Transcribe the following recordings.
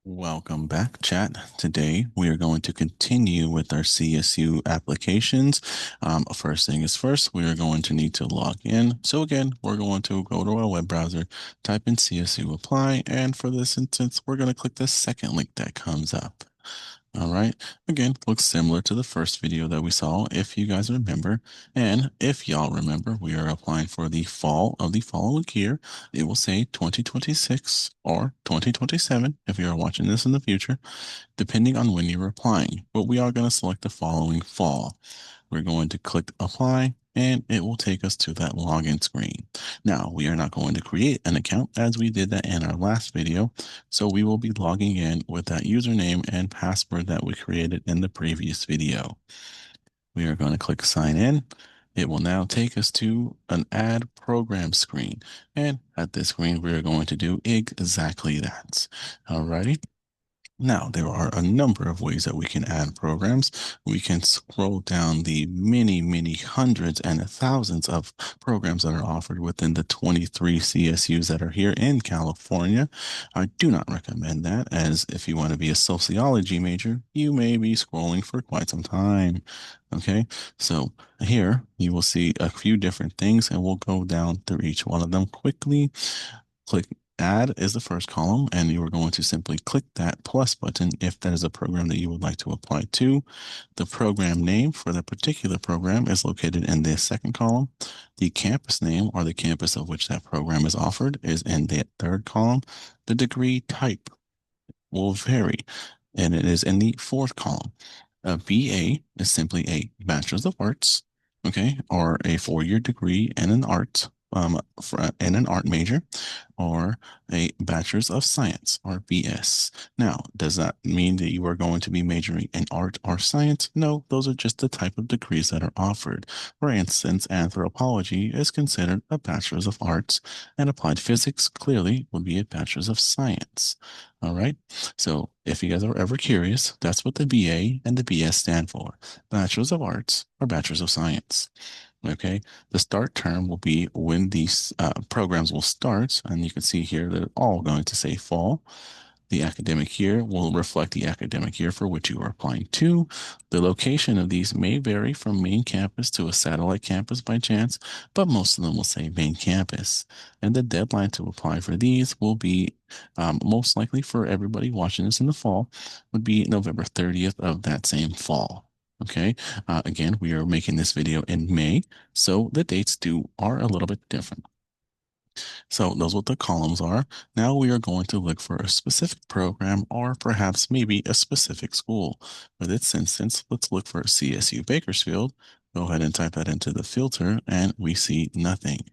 Welcome back, chat. Today we are going to continue with our CSU applications. First thing is first, we are going to need to log in. So again, we're going to go to our web browser, type in CSU apply, and for this instance, we're going to click the second link that comes up. All right. Again, looks similar to the first video that we saw, if you guys remember. And if y'all remember, we are applying for the fall of the following year. It will say 2026 or 2027 if you are watching this in the future, depending on when you're applying. But we are going to select the following fall. We're going to click apply and it will take us to that login screen. Now, we are not going to create an account as we did that in our last video. So we will be logging in with that username and password that we created in the previous video. We are going to click sign in. It will now take us to an add program screen. And at this screen, we are going to do exactly that. Alrighty. Now, there are a number of ways that we can add programs. We can scroll down the many hundreds and thousands of programs that are offered within the 23 CSUs that are here in California. I do not recommend that, as if you want to be a sociology major, you may be scrolling for quite some time. Okay, so here you will see a few different things, and we'll go down through each one of them quickly. Click Add is the first column, and you are going to simply click that plus button if that is a program that you would like to apply to. The program name for the particular program is located in the second column. The campus name or the campus of which that program is offered is in the third column. The degree type will vary, and it is in the fourth column. A BA is simply a Bachelor's of Arts, okay, or a 4-year degree in an art, in an art major, or a Bachelor's of Science or BS. Now, does that mean that you are going to be majoring in art or science? No, those are just the type of degrees that are offered. For instance, anthropology is considered a Bachelor's of Arts, and applied physics clearly would be a Bachelor's of Science. All right. So if you guys are ever curious, that's what the BA and the BS stand for, Bachelor's of Arts or Bachelor's of Science. Okay. The start term will be when these programs will start. And you can see here that it's all going to say fall. The academic year will reflect the academic year for which you are applying to. The location of these may vary from main campus to a satellite campus by chance, but most of them will say main campus. And the deadline to apply for these will be most likely for everybody watching this in the fall would be November 30th of that same fall. Okay. Again, we are making this video in May, so the dates are a little bit different. So those what the columns are. Now we are going to look for a specific program or perhaps maybe a specific school. For this instance, let's look for CSU Bakersfield. Go ahead and type that into the filter and we see nothing.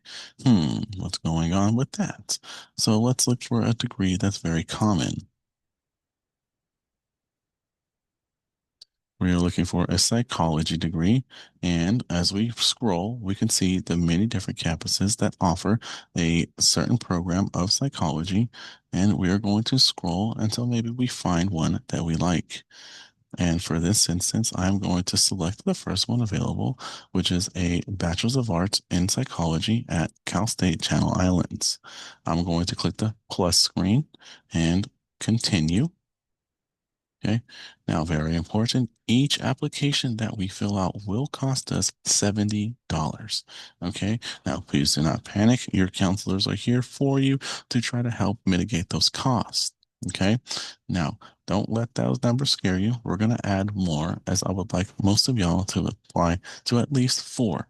What's going on with that? So let's look for a degree that's very common. We are looking for a psychology degree. And as we scroll, we can see the many different campuses that offer a certain program of psychology. And we are going to scroll until maybe we find one that we like. And for this instance, I'm going to select the first one available, which is a Bachelor's of Arts in Psychology at Cal State Channel Islands. I'm going to click the plus screen and continue. Okay. Now, very important, each application that we fill out will cost us $70. Okay. Now, please do not panic. Your counselors are here for you to try to help mitigate those costs. Okay. Now, don't let those numbers scare you. We're going to add more, as I would like most of y'all to apply to at least 4.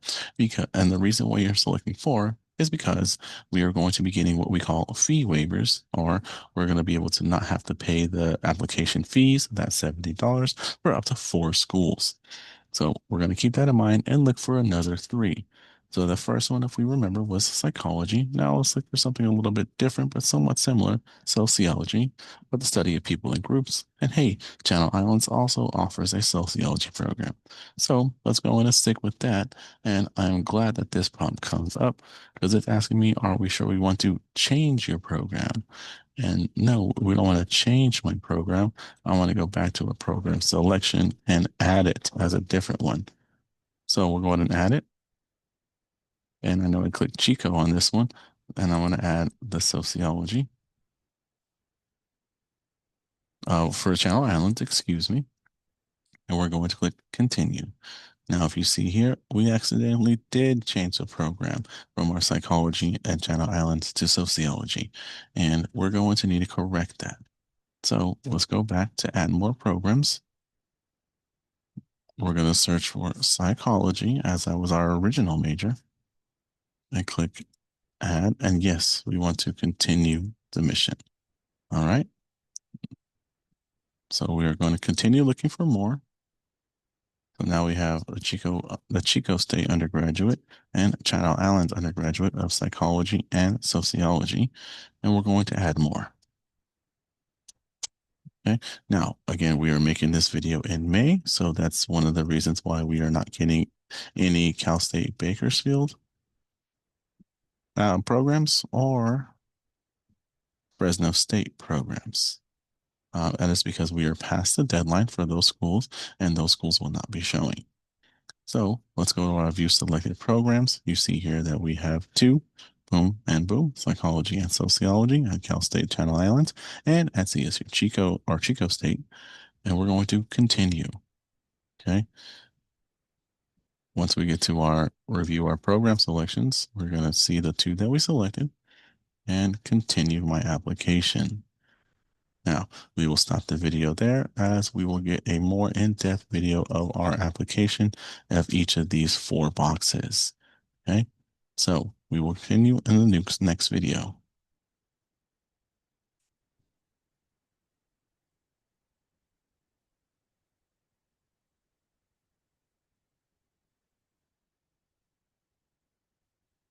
And the reason why you're selecting 4 is because we are going to be getting what we call fee waivers, or we're going to be able to not have to pay the application fees, that's $70, for up to 4 schools. So we're going to keep that in mind and look for another 3. So the first one, if we remember, was psychology. Now let's look for something a little bit different, but somewhat similar, sociology, for the study of people and groups. And hey, Channel Islands also offers a sociology program. So let's go in and stick with that. And I'm glad that this prompt comes up because it's asking me, are we sure we want to change your program? And no, we don't want to change my program. I want to go back to a program selection and add it as a different one. So we'll go ahead and add it. And I know I click Chico on this one, and I want to add the sociology. for Channel Islands, excuse me, and we're going to click continue. Now, if you see here, we accidentally did change the program from our psychology and Channel Islands to sociology, and we're going to need to correct that. So let's go back to add more programs. We're going to search for psychology as that was our original major and click add. And yes, we want to continue the mission. All right. So we are going to continue looking for more. So now we have the Chico State undergraduate and Channel Islands undergraduate of psychology and sociology. And we're going to add more. Okay. Now, again, we are making this video in May. So that's one of the reasons why we are not getting any Cal State Bakersfield programs or Fresno State programs. And it's because we are past the deadline for those schools, and those schools will not be showing. So let's go to our view selected programs. You see here that we have two, boom and boom, psychology and sociology at Cal State Channel Islands and at CSU Chico State. And we're going to continue. Okay. Once we get to our review our program selections, we're going to see the two that we selected and continue my application. Now, we will stop the video there as we will get a more in-depth video of our application of each of these four boxes. Okay, so we will continue in the next video.